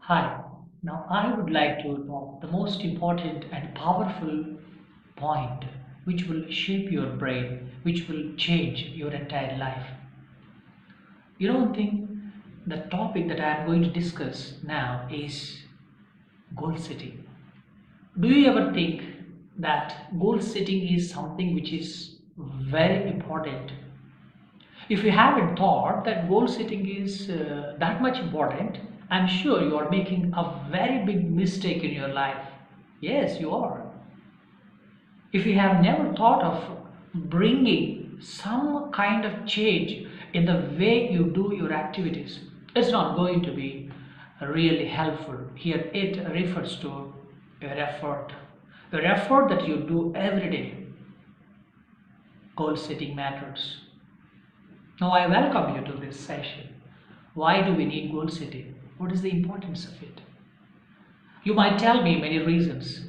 Hi, now I would like to talk the most important and powerful point which will shape your brain, which will change your entire life. You don't think the topic that I am going to discuss now is goal setting? Do you ever think that goal setting is something which is very important? If you haven't thought that goal setting is that much important, I'm sure you are making a very big mistake in your life. Yes, you are. If you have never thought of bringing some kind of change in the way you do your activities, it's not going to be really helpful. Here it refers to your effort. Your effort that you do every day. Goal setting matters. Now, I welcome you to this session. Why do we need goal setting? What is the importance of it? You might tell me many reasons.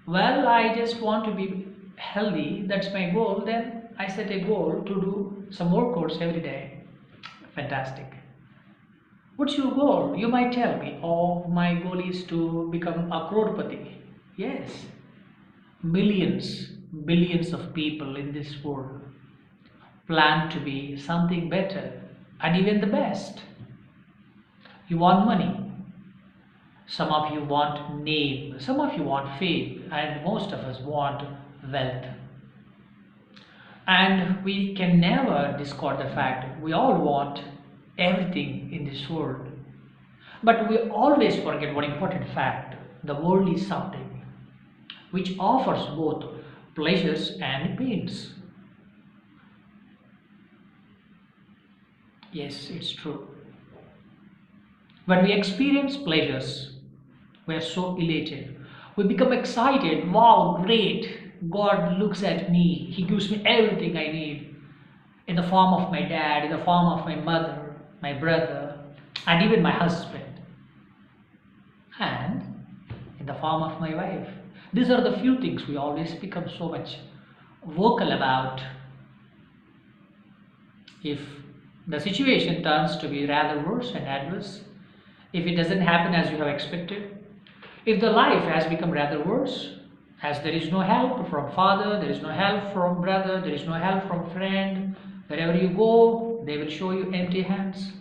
Well, I just want to be healthy, that's my goal. Then I set a goal to do some workouts every day. Fantastic. What's your goal? You might tell me, oh, my goal is to become a crorepati. Yes, millions, billions of people in this world plan to be something better and even the best. You want money. Some of you want name. Some of you want fame. And most of us want wealth. And we can never discard the fact we all want everything in this world. But we always forget one important fact. The world is something which offers both pleasures and pains. Yes, it's true. When we experience pleasures, we are so elated. We become excited. Wow, great. God looks at me. He gives me everything I need in the form of my dad, in the form of my mother, my brother, and even my husband, and in the form of my wife. These are the few things we always become so much vocal about. If the situation turns to be rather worse and adverse, if it doesn't happen as you have expected, if the life has become rather worse, as there is no help from father, there is no help from brother, there is no help from friend, wherever you go, they will show you empty hands.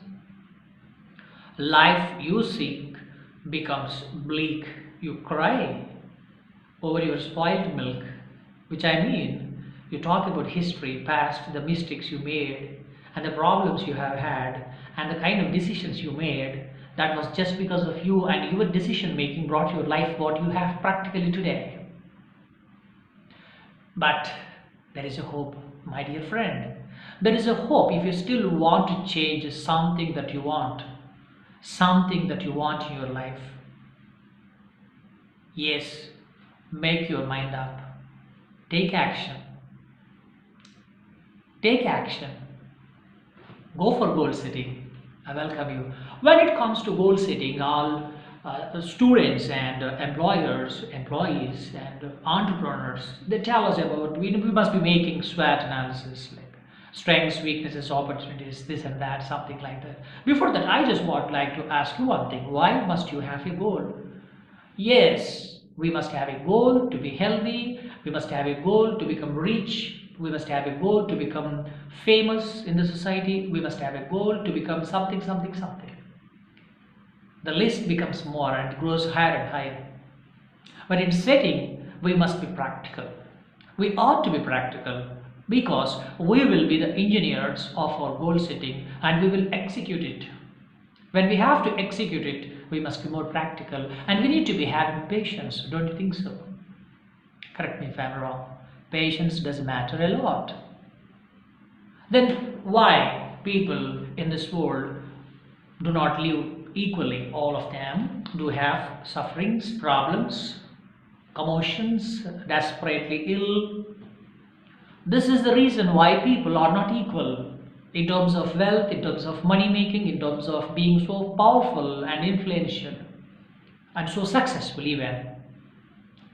Life you seek becomes bleak. You cry over your spoiled milk, which I mean, you talk about history, past, the mistakes you made, and the problems you have had, and the kind of decisions you made that was just because of you and your decision making brought your life what you have practically today. But there is a hope, my dear friend. There is a hope if you still want to change something that you want in your life. Yes, make your mind up. Take action. Take action. Go for goal setting. I welcome you. When it comes to goal setting, all students and employers, employees, and entrepreneurs, they tell us about we must be making SWOT analysis like strengths, weaknesses, opportunities, this and that, something like that. Before that, I just would like to ask you one thing: why must you have a goal? Yes, we must have a goal to be healthy, we must have a goal to become rich, we must have a goal to become famous in the society, we must have a goal to become something, something, something. The list becomes more and grows higher and higher. But in setting, we must be practical. We ought to be practical because we will be the engineers of our goal setting and we will execute it. When we have to execute it, we must be more practical and we need to be having patience, don't you think so? Correct me if I'm wrong. Patience does matter a lot. Then why people in this world do not live equally? All of them do have sufferings, problems, commotions, desperately ill. This is the reason why people are not equal in terms of wealth, in terms of money making, in terms of being so powerful and influential and so successful even.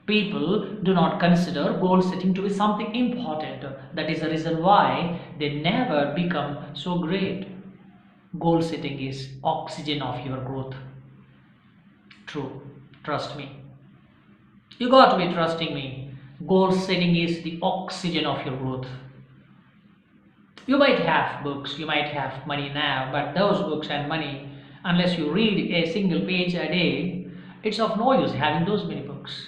People do not consider goal setting to be something important. That is the reason why they never become so great. Goal setting is oxygen of your growth. True. Trust me. You got to be trusting me. Goal setting is the oxygen of your growth. You might have books, you might have money now, but those books and money, unless you read a single page a day, it's of no use having those many books.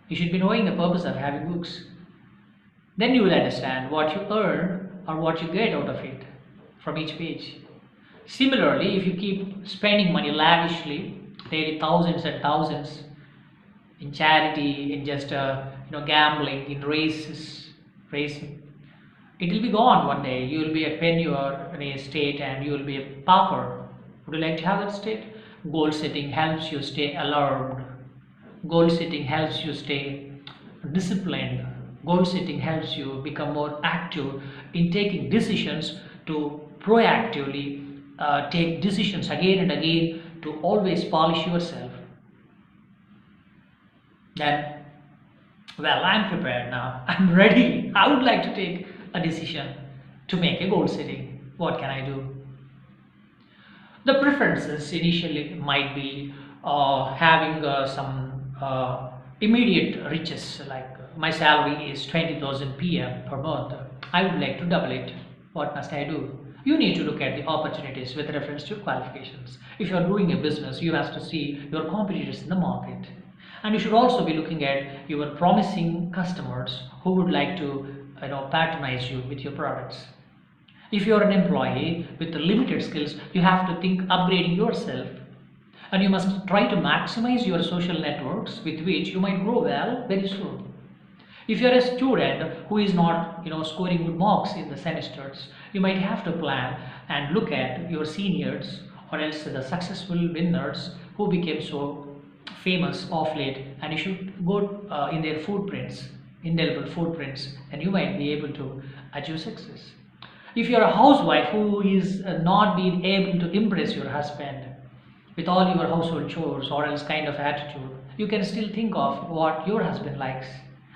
You should be knowing the purpose of having books. Then you will understand what you earn or what you get out of it from each page. Similarly, if you keep spending money lavishly, daily thousands and thousands in charity, in just gambling, in racing, it will be gone one day. You will be a penure in a state and you will be a pauper. Would you like to have that state? Goal setting helps you stay alarmed. Goal setting helps you stay disciplined. Goal setting helps you become more active in taking decisions to proactively take decisions again and again to always polish yourself. Then, well, I'm prepared now. I'm ready. I would like to take a decision to make a goal setting. What can I do? The preferences initially might be having some immediate riches, like my salary is 20,000 PM per month. I would like to double it. What must I do? You need to look at the opportunities with reference to qualifications. If you are doing a business, you have to see your competitors in the market. And you should also be looking at your promising customers who would like to patronize you with your products. If you are an employee with limited skills, you have to think upgrading yourself, and you must try to maximize your social networks with which you might grow well very soon. If you are a student who is not scoring good marks in the semesters, you might have to plan and look at your seniors or else the successful winners who became so famous of late, and you should go in their footprints, indelible footprints, and you might be able to achieve success. If you're a housewife who is not being able to impress your husband with all your household chores or else kind of attitude, you can still think of what your husband likes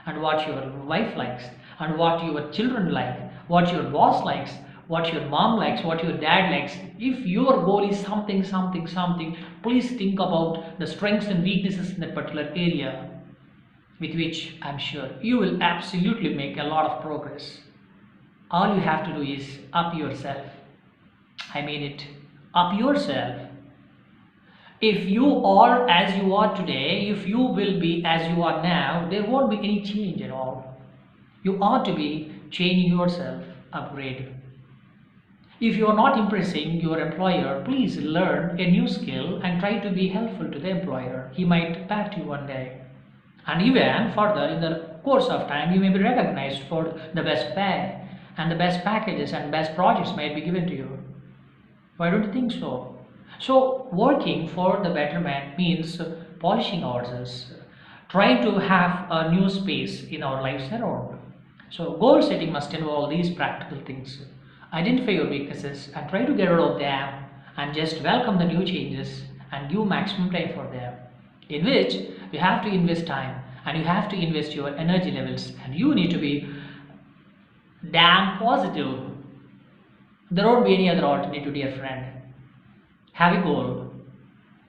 and what your wife likes and what your children like, what your boss likes, what your mom likes, what your dad likes. If your goal is something, something, something, please think about the strengths and weaknesses in that particular area, with which I'm sure you will absolutely make a lot of progress. All you have to do is up yourself. I mean it, up yourself. If you are as you are today, if you will be as you are now, there won't be any change at all. You ought to be changing yourself, upgrade. If you are not impressing your employer, please learn a new skill and try to be helpful to the employer. He might pat you one day. And even further, in the course of time, you may be recognized for the best pay, and the best packages and best projects might be given to you. Why don't you think so? So, working for the betterment means polishing ourselves, trying to have a new space in our lives around. So, goal setting must involve these practical things. Identify your weaknesses and try to get rid of them, and just welcome the new changes and give maximum time for them. In which you have to invest time and you have to invest your energy levels, and you need to be damn positive. There won't be any other alternative, dear friend. Have a goal.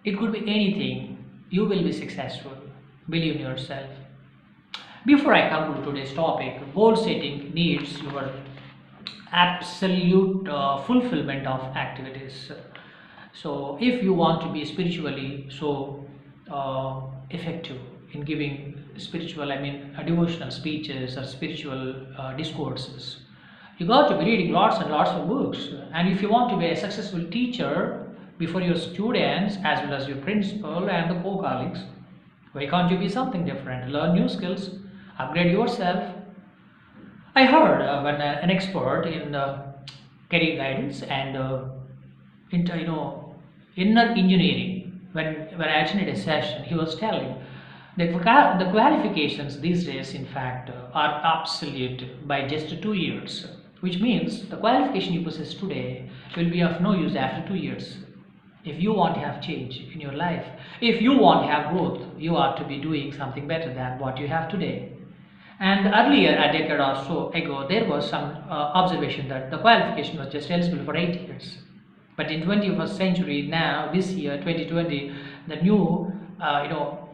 It could be anything. You will be successful. Believe in yourself. Before I conclude today's topic, goal setting needs your absolute fulfillment of activities. So, if you want to be spiritually so effective in giving spiritual, devotional speeches or spiritual discourses, you got to be reading lots and lots of books. And if you want to be a successful teacher before your students as well as your principal and the co-colleagues, why can't you be something different? Learn new skills, upgrade yourself. I heard when an expert in career guidance and into, inner engineering, when I attended a session, he was telling that the qualifications these days, in fact, are obsolete by just 2 years, which means the qualification you possess today will be of no use after 2 years. If you want to have change in your life, if you want to have growth, you are to be doing something better than what you have today. And earlier, a decade or so ago, there was some observation that the qualification was just eligible for 8 years. But in 21st century now, this year, 2020, the new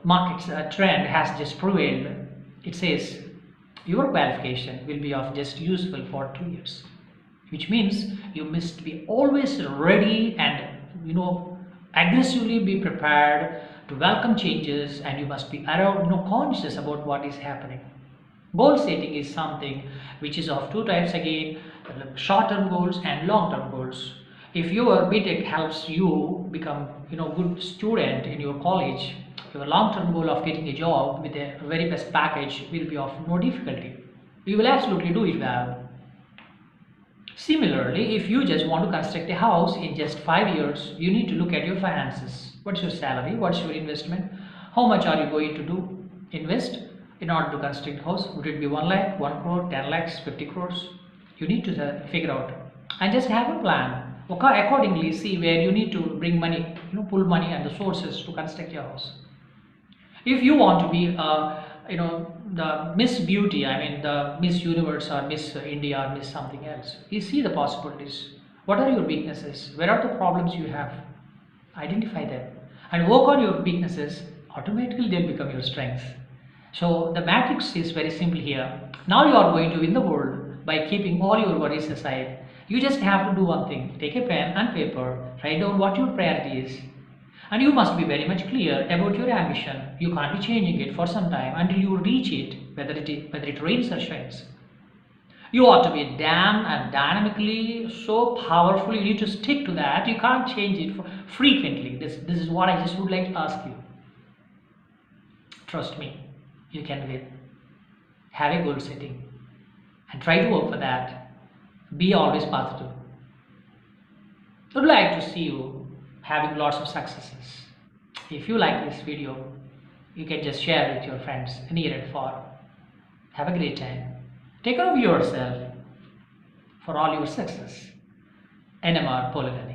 markets trend has just prevailed. It says your qualification will be of just useful for 2 years, which means you must be always ready and aggressively be prepared to welcome changes, and you must be around, conscious about what is happening. Goal setting is something which is of two types again: short-term goals and long-term goals. If your BTech helps you become good student in your college, your long-term goal of getting a job with a very best package will be of no difficulty. You will absolutely do it well. Similarly, if you just want to construct a house in just 5 years, you need to look at your finances. What's your salary? What's your investment? How much are you going to do invest in order to construct a house? Would it be 1 lakh, 1 crore, 10 lakhs, 50 crores? You need to figure out and just have a plan. Okay, accordingly, see where you need to bring money, pull money and the sources to construct your house. If you want to be the Miss Beauty, I mean the Miss Universe or Miss India or Miss something else, you see the possibilities. What are your weaknesses? Where are the problems you have? Identify them and work on your weaknesses. Automatically they'll become your strength. So the matrix is very simple here. Now you are going to win the world by keeping all your worries aside. You just have to do one thing: take a pen and paper, write down what your priority is, and you must be very much clear about your ambition. You can't be changing it for some time until you reach it, whether it rains or shines. You ought to be damn and dynamically so powerful. You need to stick to that. You can't change it frequently. This is what I just would like to ask you. Trust me, you can win. Have a goal setting and try to work for that. Be always positive. I would like to see you having lots of successes. If you like this video, you can just share with your friends near and far. Have a great time. Take care of yourself for all your success. NMR Polagani.